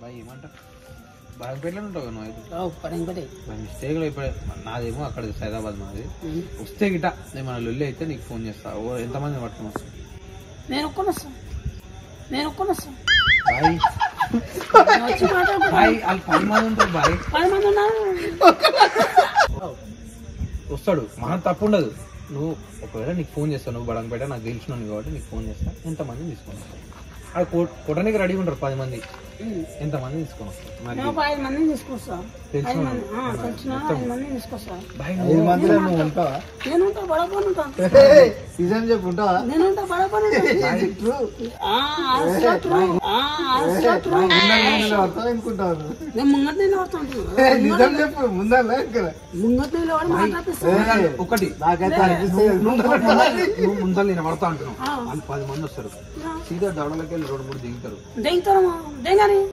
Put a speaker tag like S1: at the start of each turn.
S1: bye ఏమంటా బాగపేటలో ఉంటావు నువ్వు అయితే మిస్టేక్ ఇప్పుడే నాదేమో అక్కడ సైదాబాద్ మాది వస్తే గిట నేను మన లొల్లి అయితే నీకు ఫోన్ చేస్తా ఎంతమంది పట్టుకుని వస్తా
S2: నేను ఒక్కని వస్తా
S1: బాయ్ వాళ్ళు 10 మంది ఉంటారు బాయ్
S2: 10 మంది ఉన్నారు
S1: వస్తాడు మన తప్పు ఉండదు నువ్వు ఒకవేళ నీకు ఫోన్ చేస్తావు నువ్వు బడంపేట నాకు తెలిసినాను కాబట్టి నీకు ఫోన్ చేస్తా ఎంతమంది తీసుకొని వస్తావు అక్కడ కొట్టడానికి రెడీ ఉంటారు 10 మంది ఎంతమంది తీసుకొని వస్తావు
S2: 5 మందిని తీసుకొస్తా తెలిసిన 5 మందిని తీసుకొస్తా
S3: నువ్వు ఉంటావా
S2: నేను ఉంటా బడపని ఉంటా
S3: నిజం చెప్పు ఉంటావా
S2: నేను ఉంటా బడపని
S3: అనుకుంటావు
S2: నేను ముంగట్ నీళ్ళు పడుతుంటా
S3: నిజం చెప్పు ముందర
S2: ముంగట్ నీళ్ళు వాడి మాట్లాడిస్తా
S1: ఒకటి
S3: నాకైతే అనిపిస్తుంది
S1: నువ్వు ముందర నేను పడతా అంటున్నావు వాళ్ళు 10 మంది వస్తారు సీదా దవడలకి వెళ్ళి 2-3 దిగుతారు
S2: దిగుతారమ్మా దిగని